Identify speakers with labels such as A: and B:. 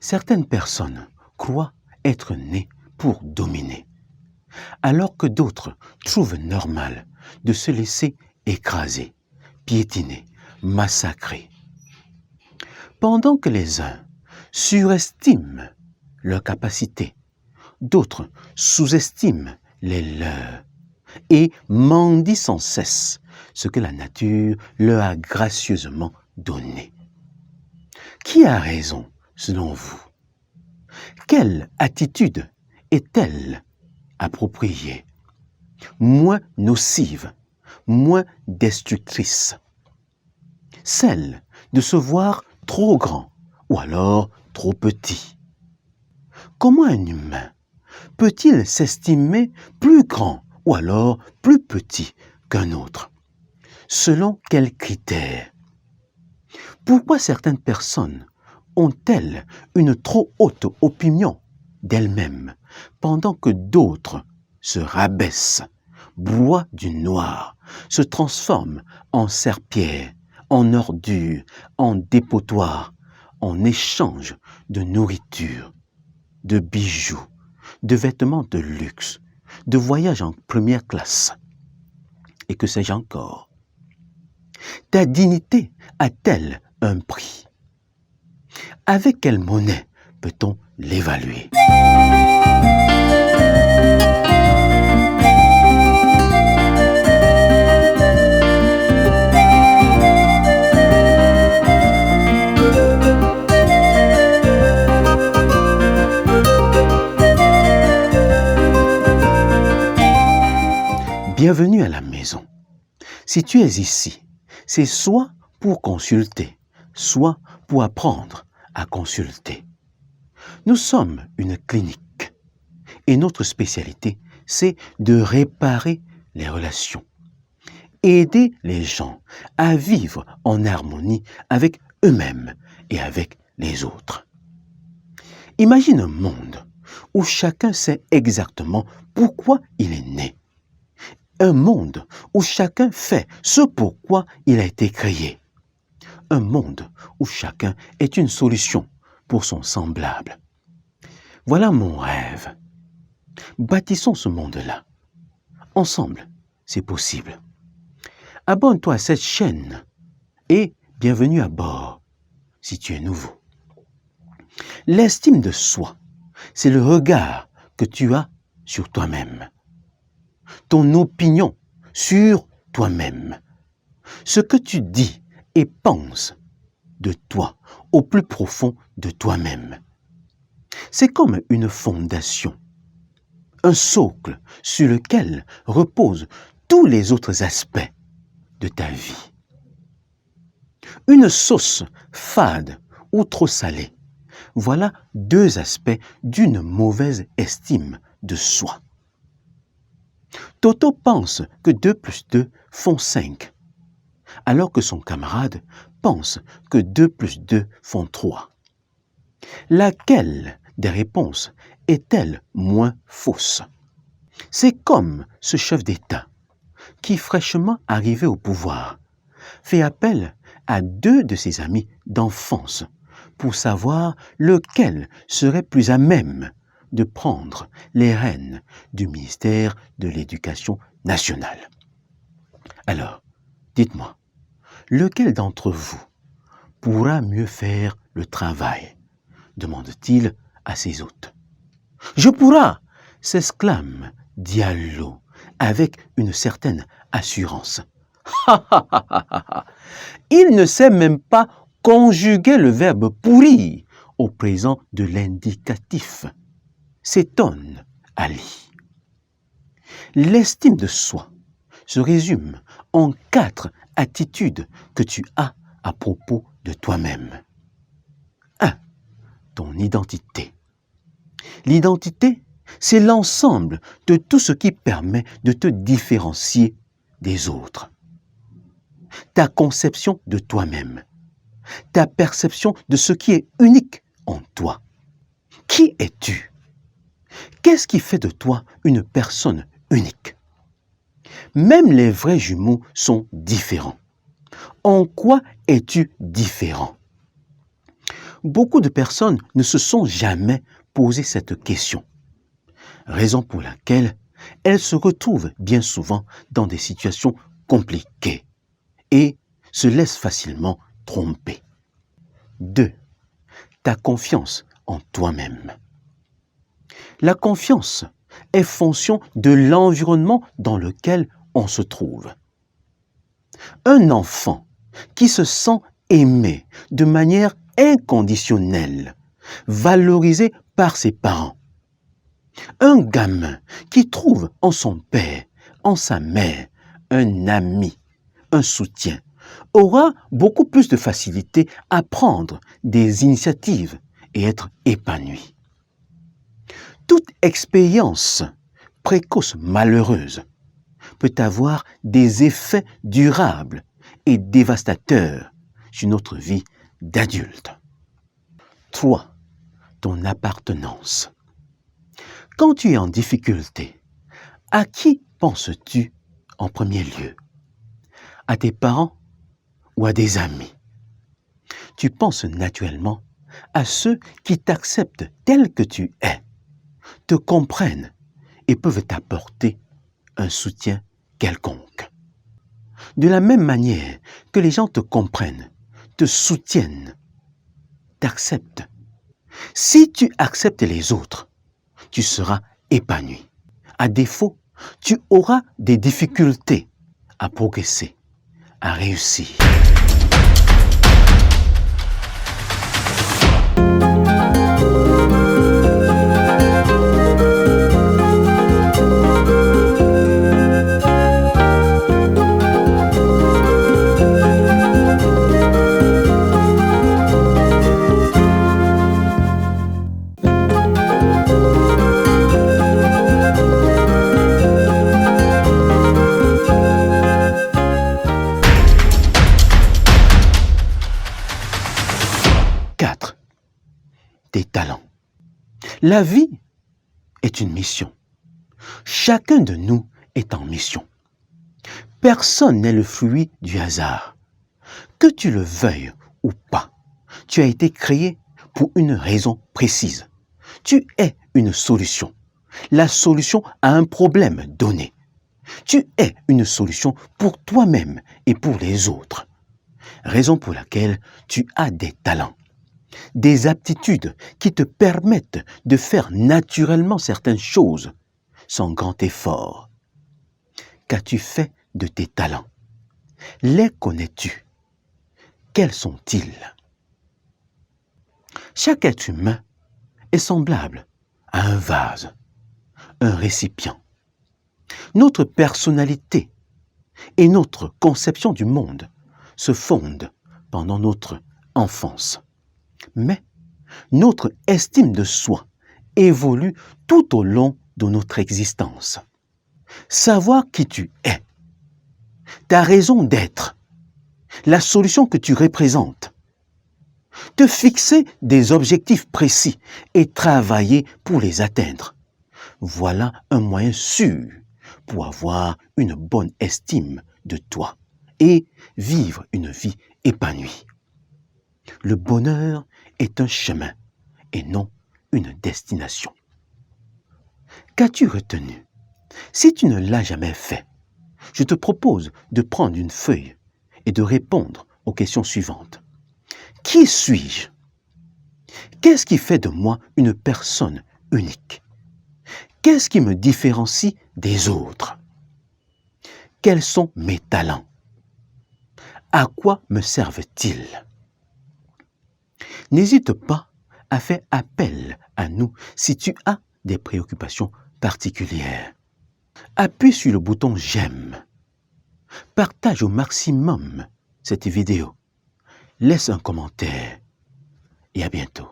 A: Certaines personnes croient être nées pour dominer, alors que d'autres trouvent normal de se laisser écraser, piétiner, massacrer. Pendant que les uns surestiment leurs capacités, d'autres sous-estiment les leurs et mendient sans cesse ce que la nature leur a gracieusement donné. Qui a raison selon vous? Quelle attitude est-elle appropriée, moins nocive, moins destructrice? Celle de se voir trop grand ou alors trop petit. Comment un humain peut-il s'estimer plus grand ou alors plus petit qu'un autre? Selon quels critères? Pourquoi certaines personnes ont-elles une trop haute opinion d'elles-mêmes pendant que d'autres se rabaissent, broient du noir, se transforment en serpillère, en ordure, en dépotoir, en échange de nourriture, de bijoux, de vêtements de luxe, de voyages en première classe, et que sais-je encore? Ta dignité a-t-elle un prix? Avec quelle monnaie peut-on l'évaluer? Bienvenue à la maison. Si tu es ici, c'est soit pour consulter, soit pour apprendre à consulter. Nous sommes une clinique et notre spécialité, c'est de réparer les relations, aider les gens à vivre en harmonie avec eux-mêmes et avec les autres. Imagine un monde où chacun sait exactement pourquoi il est né. Un monde où chacun fait ce pourquoi il a été créé. Un monde où chacun est une solution pour son semblable. Voilà mon rêve. Bâtissons ce monde-là. Ensemble, c'est possible. Abonne-toi à cette chaîne et bienvenue à bord si tu es nouveau. L'estime de soi, c'est le regard que tu as sur toi-même. Ton opinion sur toi-même. Ce que tu dis et penses de toi au plus profond de toi-même. C'est comme une fondation, un socle sur lequel reposent tous les autres aspects de ta vie. Une sauce fade ou trop salée, voilà deux aspects d'une mauvaise estime de soi. Toto pense que 2 plus 2 font 5, alors que son camarade pense que 2 plus 2 font 3. Laquelle des réponses est-elle moins fausse? C'est comme ce chef d'État qui, fraîchement arrivé au pouvoir, fait appel à 2 de ses amis d'enfance pour savoir lequel serait plus à même de prendre les rênes du ministère de l'Éducation nationale. Alors, dites-moi, lequel d'entre vous pourra mieux faire le travail? Demande-t-il à ses hôtes. Je pourrai, s'exclame Diallo avec une certaine assurance. Il ne sait même pas conjuguer le verbe pourrir au présent de l'indicatif. S'étonne Ali. L'estime de soi se résume en 4 attitudes que tu as à propos de toi-même. 1. Ton identité. L'identité, c'est l'ensemble de tout ce qui permet de te différencier des autres. Ta conception de toi-même, ta perception de ce qui est unique en toi. Qui es-tu? Qu'est-ce qui fait de toi une personne unique? Même les vrais jumeaux sont différents. En quoi es-tu différent? Beaucoup de personnes ne se sont jamais posé cette question, raison pour laquelle elles se retrouvent bien souvent dans des situations compliquées et se laissent facilement tromper. 2. Ta confiance en toi-même. La confiance est fonction de l'environnement dans lequel on se trouve. Un enfant qui se sent aimé de manière inconditionnelle, valorisé par ses parents. Un gamin qui trouve en son père, en sa mère, un ami, un soutien, aura beaucoup plus de facilité à prendre des initiatives et être épanoui. Toute expérience précoce malheureuse peut avoir des effets durables et dévastateurs sur notre vie d'adulte. 3. Ton appartenance. Quand tu es en difficulté, à qui penses-tu en premier lieu? À tes parents ou à des amis? Tu penses naturellement à ceux qui t'acceptent tel que tu es, te comprennent et peuvent t'apporter un soutien quelconque. De la même manière que les gens te comprennent, te soutiennent, t'acceptent. Si tu acceptes les autres, tu seras épanoui. À défaut, tu auras des difficultés à progresser, à réussir. Tes talents. La vie est une mission. Chacun de nous est en mission. Personne n'est le fruit du hasard. Que tu le veuilles ou pas, tu as été créé pour une raison précise. Tu es une solution. La solution à un problème donné. Tu es une solution pour toi-même et pour les autres. Raison pour laquelle tu as des talents. Des aptitudes qui te permettent de faire naturellement certaines choses sans grand effort. Qu'as-tu fait de tes talents? Les connais-tu? Quels sont-ils? Chaque être humain est semblable à un vase, un récipient. Notre personnalité et notre conception du monde se fondent pendant notre enfance. Mais notre estime de soi évolue tout au long de notre existence. Savoir qui tu es, ta raison d'être, la solution que tu représentes, te fixer des objectifs précis et travailler pour les atteindre. Voilà un moyen sûr pour avoir une bonne estime de toi et vivre une vie épanouie. Le bonheur est un chemin et non une destination. Qu'as-tu retenu? Si tu ne l'as jamais fait, je te propose de prendre une feuille et de répondre aux questions suivantes. Qui suis-je? Qu'est-ce qui fait de moi une personne unique? Qu'est-ce qui me différencie des autres? Quels sont mes talents? À quoi me servent-ils? N'hésite pas à faire appel à nous si tu as des préoccupations particulières. Appuie sur le bouton j'aime. Partage au maximum cette vidéo. Laisse un commentaire et à bientôt.